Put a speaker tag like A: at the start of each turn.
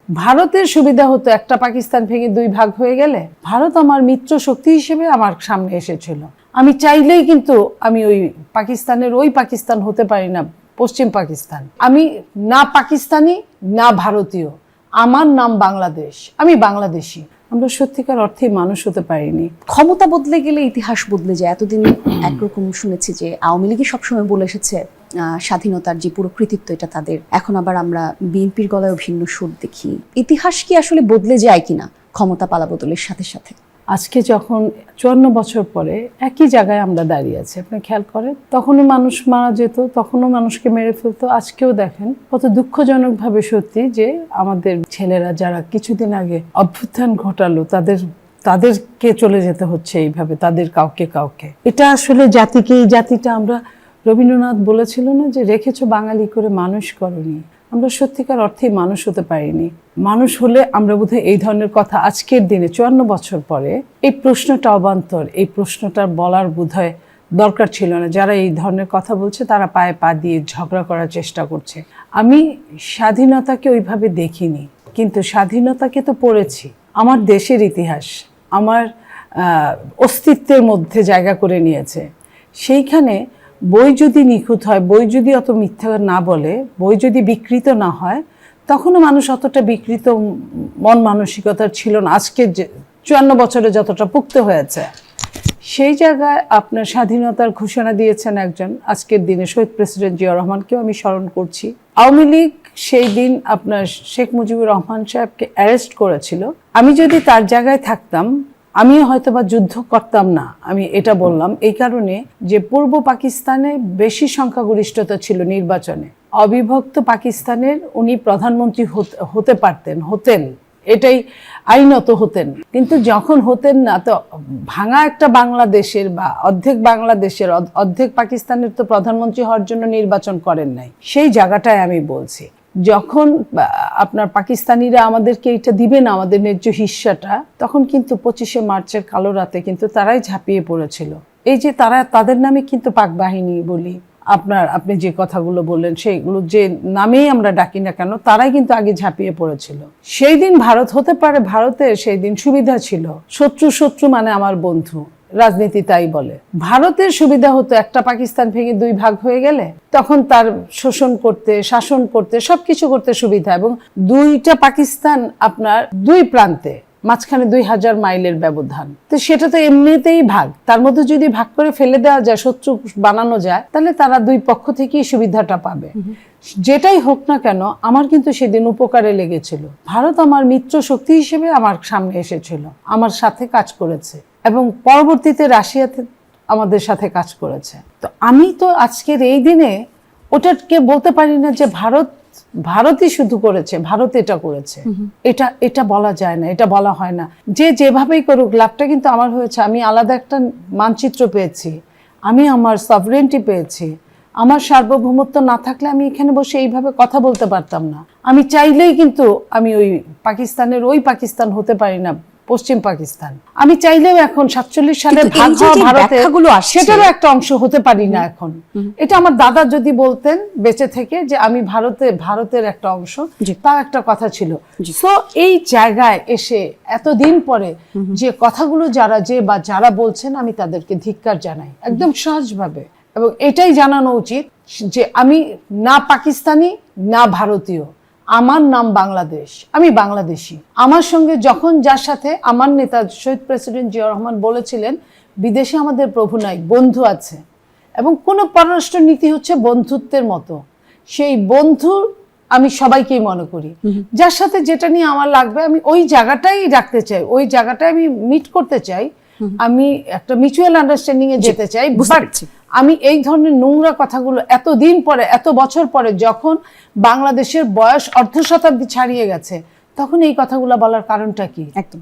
A: ভারতের সুবিধা হতো একটা পাকিস্তান ভেঙে দুই ভাগ হয়ে গেলে ভারত আমার মিত্র শক্তি হিসেবে আমার সামনে এসেছিল। আমি চাইলেই কিন্তু আমি ওই পাকিস্তানের ওই পাকিস্তান হতে পারি না, পশ্চিম পাকিস্তান। আমি না পাকিস্তানি না ভারতীয়, আমার নাম বাংলাদেশ, আমি বাংলাদেশি। আমরা সত্যিকার অর্থে মানুষ হতে পারিনি।
B: ক্ষমতা বদলে গেলে ইতিহাস বদলে যায়। এতদিন একরকম শুনেছি যে আওয়ামী লীগই সবসময় বলে এসেছে স্বাধীনতার যে পুরো কৃতিত্ব এটা তাদের। এখন আবার আমরা বিএনপির গলায়ও ভিন্ন সুর দেখি। ইতিহাস কি আসলে বদলে যায় কিনা ক্ষমতা পালাবদলের সাথে সাথে?
A: আজকে যখন 54 বছর পরে একই জায়গায় আমরা দাঁড়িয়ে আছি, আপনি খেয়াল করেন, তখনও মানুষ মারা যেত, তখনও মানুষকে মেরে ফেলতো। আজকেও দেখেন কত দুঃখজনকভাবে সত্যি যে আমাদের ছেলেরা যারা কিছুদিন আগে অভ্যুত্থান ঘটালো তাদেরকে চলে যেতে হচ্ছে এইভাবে, তাদের কাউকে কাউকে। এটা আসলে জাতিকে, এই জাতিটা আমরা, রবীন্দ্রনাথ বলেছিল না যে রেখেছো বাঙালি করে মানুষ করনি। আমরা সত্যিকার অর্থেই মানুষ হতে পারিনি। মানুষ হলে আমরা বোধহয় এই ধরনের কথা আজকের দিনে 54 বছর পরে এই প্রশ্নটা অবান্তর, এই প্রশ্নটা বলার বোধহয় দরকার ছিল না। যারা এই ধরনের কথা বলছে তারা পায়ে পা দিয়ে ঝগড়া করার চেষ্টা করছে। আমি স্বাধীনতাকে ওইভাবে দেখিনি, কিন্তু স্বাধীনতাকে তো পড়েছি। আমার দেশের ইতিহাস আমার অস্তিত্বের মধ্যে জায়গা করে নিয়েছে। সেইখানে বই যদি নিখুঁত হয়, বই যদি অত মিথ্যা না বলে, বই যদি বিকৃত না হয়, তখনও মানুষ অতটা বিকৃত মন মানসিকতার ছিল না। আজকে যে 54 বছরে যতটা পুক্ত হয়েছে, সেই জায়গায় আপনার স্বাধীনতার ঘোষণা দিয়েছেন একজন, আজকের দিনে শহীদ প্রেসিডেন্ট জিয়া রহমানকেও আমি স্মরণ করছি। আওয়ামী লীগ সেই দিন আপনার শেখ মুজিবুর রহমান সাহেবকে অ্যারেস্ট করেছিল। আমি যদি তার জায়গায় থাকতাম আমিও হয়তো বা যুদ্ধ করতাম না। আমি এটা বললাম এই কারণে যে পূর্ব পাকিস্তানে বেশি সংখ্যাগরিষ্ঠতা ছিল নির্বাচনে। অবিভক্ত পাকিস্তানের উনি প্রধানমন্ত্রী হতে পারতেন, হতেন, এটাই আইনত হতেন। কিন্তু যখন হতেন না, তো ভাঙা একটা বাংলাদেশের বা অর্ধেক বাংলাদেশের অর্ধেক পাকিস্তানের তো প্রধানমন্ত্রী হওয়ার জন্য নির্বাচন করেন নাই। সেই জায়গাটায় আমি বলছি, যখন আপনার পাকিস্তানিরা আমাদেরকে এটা দিবে না, আমাদের ন্যায্য হিস্সাটা, তখন কিন্তু 25শে মার্চের কালো রাতে কিন্তু তারাই ঝাঁপিয়ে পড়েছিল। এই যে তাদের নামে কিন্তু পাক বাহিনী বলি, আপনি যে কথাগুলো বললেন সেইগুলো যে নামেই আমরা ডাকি না কেন, তারাই কিন্তু আগে ঝাঁপিয়ে পড়েছিল। সেই দিন ভারত হতে পারে, ভারতের সেই দিন সুবিধা ছিল। শত্রু মানে আমার বন্ধু, রাজনীতি তাই বলে। ভারতের সুবিধা হতো একটা পাকিস্তান ভেঙে দুই ভাগ হয়ে গেলে তখন তার শোষণ করতে, শাসন করতে, সবকিছু করতে সুবিধা, এবং দুইটা পাকিস্তান আপনার দুই প্রান্তে, মাঝখানে 2000 মাইলের ব্যবধান। তো সেটা তো এমনিতেই ভাগ, তার মধ্যে যদি ভাগ করে ফেলে দেওয়া যায়, শত্রু বানানো যায়, তাহলে তারা দুই পক্ষ থেকেই সুবিধাটা পাবে। যেটাই হোক না কেন, আমার কিন্তু সেদিন উপকারে লেগেছিল। ভারত আমার মিত্র শক্তি হিসেবে আমার সামনে এসেছিল, আমার সাথে কাজ করেছে, এবং পরবর্তীতে রাশিয়াতে আমাদের সাথে কাজ করেছে। তো আমি তো আজকের এই দিনে ওটাকে বলতে পারি না যে ভারতই শুধু করেছে, ভারত এটা করেছে, এটা বলা যায় না, এটা বলা হয় না। যে যেভাবেই করুক, লাভটা কিন্তু আমার হয়েছে। আমি আলাদা একটা মানচিত্র পেয়েছি, আমি আমার সভরেন্টি পেয়েছি। আমার সার্বভৌমত্ব না থাকলে আমি এখানে বসে এইভাবে কথা বলতে পারতাম না। আমি চাইলেই কিন্তু আমি ওই পাকিস্তানের ওই পাকিস্তান হতে পারি না, পশ্চিম পাকিস্তান। আমি চাইলেও এখন 47 সালের ভাগ হওয়া ভারতের সেটারও একটা অংশ হতে পারি না এখন। এটা আমার দাদা যদি বলতেন বেঁচে থেকে যে আমি ভারতের একটা অংশ, তা একটা কথা ছিল। সো এই জায়গায় এসে এতদিন পরে যে কথাগুলো যারা বলছেন, আমি তাদেরকে ধিক্কার জানাই একদম সহজভাবে, এবং এটাই জানানো উচিত যে আমি না পাকিস্তানি না ভারতীয়, আমার নাম বাংলাদেশ, আমি বাংলাদেশি। আমার সঙ্গে যখন যার সাথে আমার নেতা শহীদ প্রেসিডেন্ট জিয়া রহমান বলেছিলেন বিদেশে আমাদের প্রভু নাই, বন্ধু আছে, এবং কোনো পররাষ্ট্র নীতি হচ্ছে বন্ধুত্বের মতো। সেই বন্ধু আমি সবাইকেই মনে করি, যার সাথে যেটা নিয়ে আমার লাগবে আমি ওই জায়গাটাই রাখতে চাই, ওই জায়গাটায় আমি মিট করতে চাই, আমি একটা মিউচুয়াল আন্ডারস্ট্যান্ডিং এ যেতে চাই। আমি এই ধরনের নোংরা কথাগুলো এতদিন পরে, এত বছর পরে, যখন বাংলাদেশের বয়স অর্ধ শতাব্দী ছাড়িয়ে গেছে, তখন এই কথাগুলো বলার কারণটা কি?
B: একদম।